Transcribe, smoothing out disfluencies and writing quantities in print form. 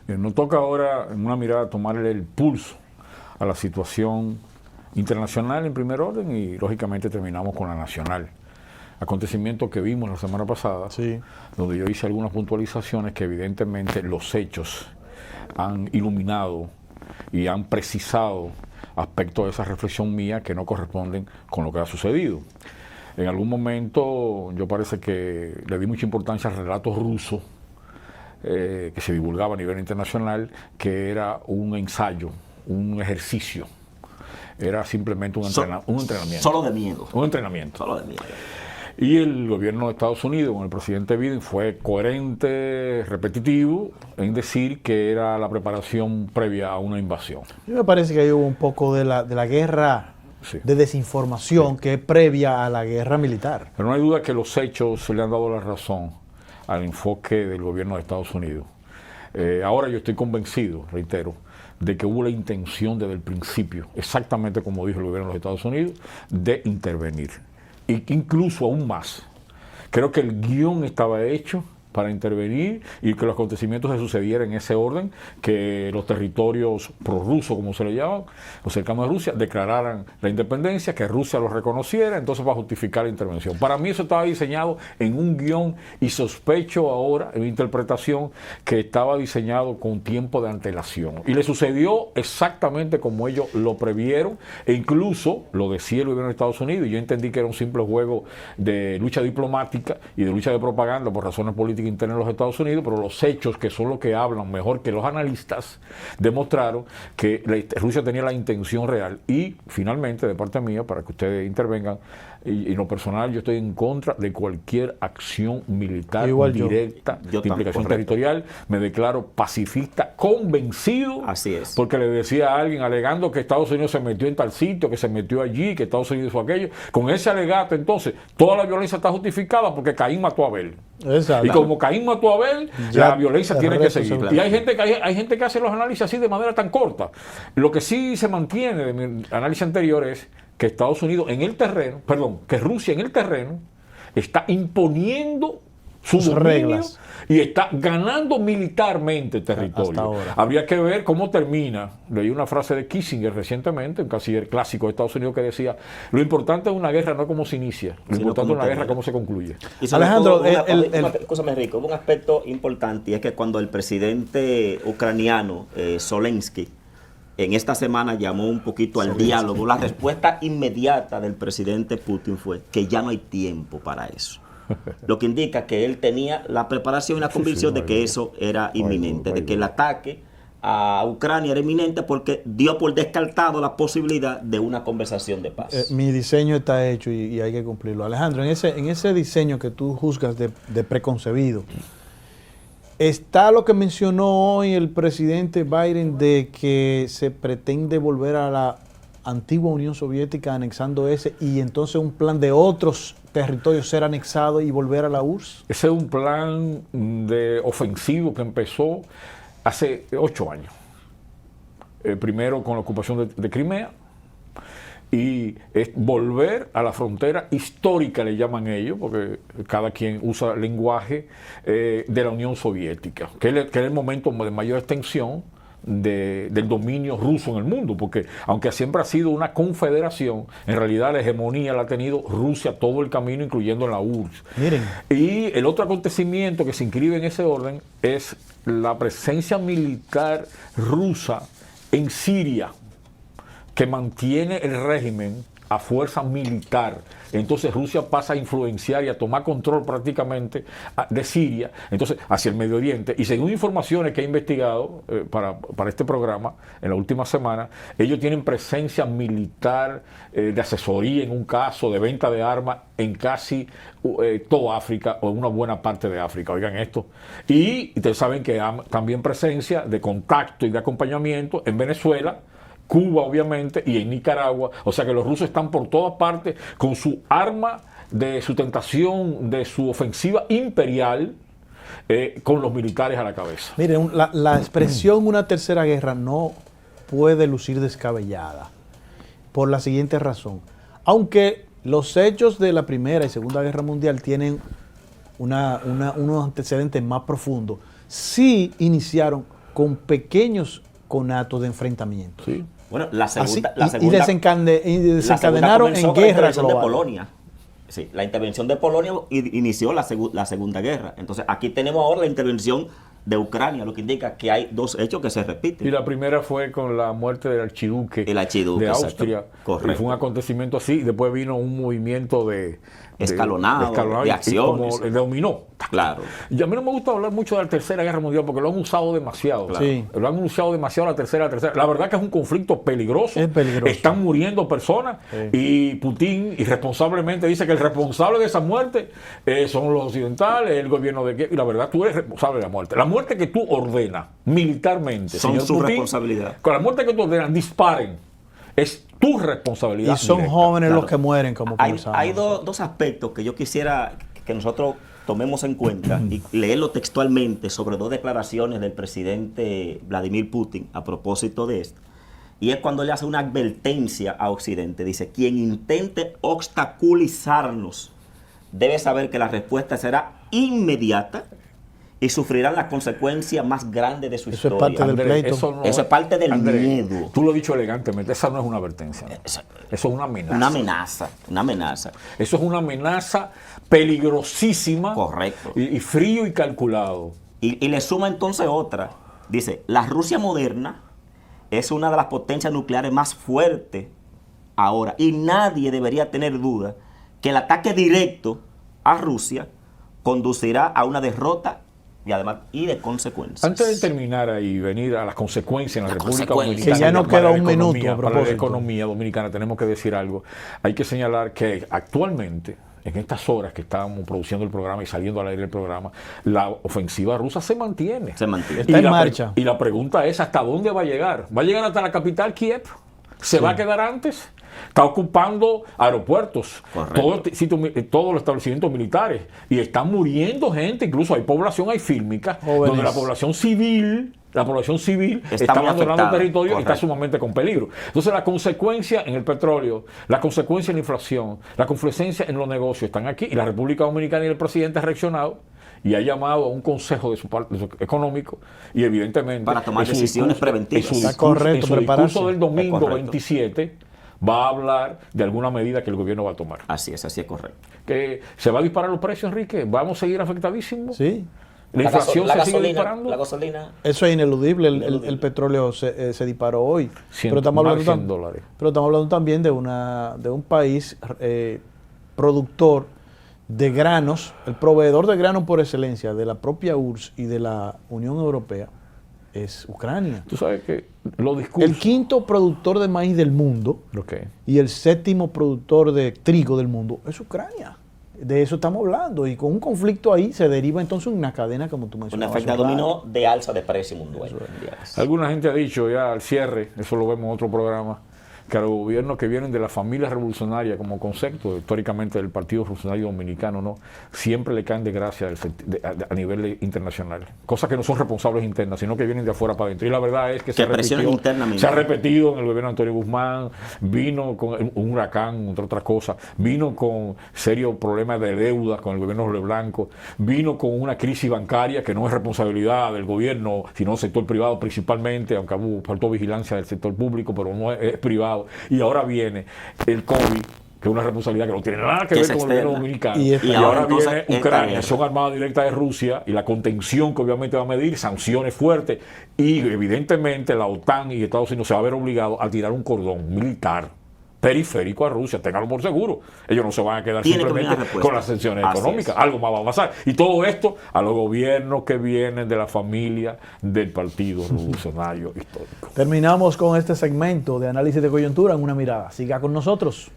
Nos toca ahora, en una mirada, tomarle el pulso a la situación internacional en primer orden y, lógicamente, terminamos con la nacional. Acontecimiento que vimos la semana pasada, sí, donde yo hice algunas puntualizaciones que evidentemente los hechos han iluminado y han precisado aspectos de esa reflexión mía que no corresponden con lo que ha sucedido. En algún momento yo parece que le di mucha importancia al relato ruso que se divulgaba a nivel internacional, que era un ensayo, un ejercicio. Era simplemente un entrenamiento. Solo de miedo. Un entrenamiento. Solo de miedo. Y el gobierno de Estados Unidos, con el presidente Biden, fue coherente, repetitivo, en decir que era la preparación previa a una invasión. A mí me parece que ahí hubo un poco de la guerra de desinformación que es previa a la guerra militar. Pero no hay duda que los hechos le han dado la razón al enfoque del gobierno de Estados Unidos. Ahora yo estoy convencido, reitero, de que hubo la intención desde el principio, exactamente como dijo el gobierno de los Estados Unidos, de intervenir. Y incluso aún más. Creo que el guión estaba hecho para intervenir y que los acontecimientos se sucedieran en ese orden, que los territorios prorrusos, como se le llaman, los cercanos a Rusia, declararan la independencia, que Rusia los reconociera, entonces va a justificar la intervención. Para mí eso estaba diseñado en un guión y sospecho ahora, en mi interpretación, que estaba diseñado con tiempo de antelación. Y le sucedió exactamente como ellos lo previeron, e incluso lo decía el gobierno de Estados Unidos, y yo entendí que era un simple juego de lucha diplomática y de lucha de propaganda por razones políticas interna en los Estados Unidos, pero los hechos, que son los que hablan mejor que los analistas, demostraron que Rusia tenía la intención real. Y finalmente, de parte mía, para que ustedes intervengan, y en lo personal yo estoy en contra de cualquier acción militar directa de implicación territorial. Me declaro pacifista convencido. Así es. Porque le decía a alguien alegando que Estados Unidos se metió en tal sitio, que se metió allí, que Estados Unidos hizo aquello. Con ese alegato, entonces, toda la violencia está justificada porque Caín mató a Abel. Exacto. Y como Caín mató a Abel, la violencia tiene que seguir. Y hay gente que hace los análisis así de manera tan corta. Lo que sí se mantiene de mi análisis anterior es que Estados Unidos en el terreno, que Rusia en el terreno está imponiendo sus reglas y está ganando militarmente territorio. Habría que ver cómo termina. Leí una frase de Kissinger recientemente, un canciller clásico de Estados Unidos, que decía: lo importante de una guerra no es cómo se inicia, lo importante de una guerra es cómo se concluye. Y Alejandro, hubo un aspecto importante, y es que cuando el presidente ucraniano Zelensky en esta semana llamó un poquito al diálogo, la respuesta inmediata del presidente Putin fue que ya no hay tiempo para eso. Lo que indica que él tenía la preparación y la convicción de que eso era inminente, de que el ataque a Ucrania era inminente, porque dio por descartado la posibilidad de una conversación de paz. Mi diseño está hecho y hay que cumplirlo. Alejandro, en ese diseño que tú juzgas de preconcebido, ¿está lo que mencionó hoy el presidente Biden de que se pretende volver a la antigua Unión Soviética anexando ese, y entonces un plan de otros territorios ser anexados y volver a la URSS? Ese es un plan de ofensivo que empezó hace 8 años. Primero con la ocupación de Crimea, y es volver a la frontera histórica, le llaman ellos, porque cada quien usa el lenguaje de la Unión Soviética, que era el momento de mayor extensión del dominio ruso en el mundo, porque aunque siempre ha sido una confederación, en realidad la hegemonía la ha tenido Rusia todo el camino, incluyendo en la URSS. Miren. Y el otro acontecimiento que se inscribe en ese orden es la presencia militar rusa en Siria, que mantiene el régimen a fuerza militar. Entonces Rusia pasa a influenciar y a tomar control prácticamente de Siria, entonces hacia el Medio Oriente. Y según informaciones que he investigado para este programa en la última semana, ellos tienen presencia militar de asesoría en un caso, de venta de armas en casi toda África, o una buena parte de África. Oigan esto. Y ustedes saben que hay también presencia de contacto y de acompañamiento en Venezuela, Cuba, obviamente, y en Nicaragua. O sea que los rusos están por todas partes con su arma de sustentación, de su ofensiva imperial, con los militares a la cabeza. Miren, la expresión una tercera guerra no puede lucir descabellada por la siguiente razón. Aunque los hechos de la Primera y Segunda Guerra Mundial tienen unos antecedentes más profundos, sí iniciaron con pequeños conatos de enfrentamiento. Sí. Bueno, la segunda, Y desencadenaron en guerra de Polonia. Sí, la intervención de Polonia inició la Segunda Guerra. Entonces, aquí tenemos ahora la intervención de Ucrania, lo que indica que hay dos hechos que se repiten. Y la primera fue con la muerte del archiduque, de Austria. Correcto. Y fue un acontecimiento así, y después vino un movimiento escalonado, de acciones. Como le dominó. Claro. Y a mí no me gusta hablar mucho de la Tercera Guerra Mundial porque lo han usado demasiado. Claro. Sí. Lo han usado demasiado la tercera. La verdad que es un conflicto peligroso. Es peligroso. Están muriendo personas y Putin irresponsablemente dice que el responsable de esa muerte son los occidentales, el gobierno de Kiev. Y la verdad, tú eres responsable de la muerte. La muerte que tú ordenas militarmente, son señor su Putin, responsabilidad. Con la muerte que tú ordenas, disparen. Es tu responsabilidad. Y son directa. jóvenes Claro. los que mueren, como conversamos. Hay dos aspectos que yo quisiera que nosotros tomemos en cuenta y leerlo textualmente sobre dos declaraciones del presidente Vladimir Putin a propósito de esto. Y es cuando él hace una advertencia a Occidente. Dice, quien intente obstaculizarnos debe saber que la respuesta será inmediata y sufrirán las consecuencias más grandes de su Eso es historia. parte del pleito. Eso es parte del miedo. Tú lo has dicho elegantemente, esa no es una advertencia. ¿No? Eso es una amenaza. Una amenaza. Eso es una amenaza peligrosísima. Correcto. Y frío y calculado. Y le suma entonces otra. Dice, la Rusia moderna es una de las potencias nucleares más fuertes ahora. Y nadie debería tener duda que el ataque directo a Rusia conducirá a una derrota y además de consecuencias. Antes de terminar y venir a las consecuencias en la República Dominicana, que ya no queda un minuto a para la propósito. economía dominicana, tenemos que decir algo. Hay que señalar que actualmente, en estas horas que estábamos produciendo el programa y saliendo al aire del programa, la ofensiva rusa se mantiene. Se mantiene. Está en marcha. Y la pregunta es, ¿hasta dónde va a llegar? ¿Va a llegar hasta la capital, Kiev? ¿Se va a quedar antes? Está ocupando aeropuertos, todos los establecimientos militares, y están muriendo gente, incluso hay población, hay fílmica, donde la población civil está abandonando el territorio y está sumamente con peligro. Entonces la consecuencia en el petróleo, la consecuencia en la inflación, la consecuencia en los negocios están aquí, y la República Dominicana y el presidente ha reaccionado y ha llamado a un consejo de su económico y evidentemente para tomar decisiones preventivas. En su discurso del domingo 27 va a hablar de alguna medida que el gobierno va a tomar. Así es correcto. Que se va a disparar los precios, Enrique, vamos a seguir afectados. Sí. La inflación se sigue disparando. La gasolina. Eso es ineludible. El petróleo se disparó hoy. Pero estamos hablando también de un país productor de granos, el proveedor de granos por excelencia de la propia URSS y de la Unión Europea es Ucrania. Tú sabes que los discursos... El quinto productor de maíz del mundo y el séptimo productor de trigo del mundo es Ucrania. De eso estamos hablando. Y con un conflicto ahí se deriva entonces una cadena, como tú mencionabas. Un efecto dominó de alza de precio mundial. Alguna gente ha dicho ya al cierre, eso lo vemos en otro programa, que a los gobiernos que vienen de la familia revolucionaria como concepto, históricamente del Partido Revolucionario Dominicano, ¿no?, siempre le caen de gracia a nivel internacional. Cosas que no son responsables internas, sino que vienen de afuera para adentro. Y la verdad es que se ha repetido en el gobierno de Antonio Guzmán, vino con un huracán, entre otras cosas, vino con serios problemas de deuda con el gobierno de Jorge Blanco, vino con una crisis bancaria que no es responsabilidad del gobierno, sino del sector privado principalmente, aunque faltó vigilancia del sector público, pero no es privado. Y ahora viene el COVID, que es una responsabilidad que no tiene nada que ver con el gobierno dominicano. Y ahora viene Ucrania, son armadas directas de Rusia, y la contención que obviamente va a medir, sanciones fuertes, y evidentemente la OTAN y Estados Unidos se va a ver obligados a tirar un cordón militar periférico a Rusia, ténganlo por seguro. Ellos no se van a quedar simplemente con las sanciones económicas, algo más va a pasar. Y todo esto a los gobiernos que vienen de la familia del Partido Revolucionario Histórico. Terminamos con este segmento de análisis de coyuntura en una mirada. Siga con nosotros.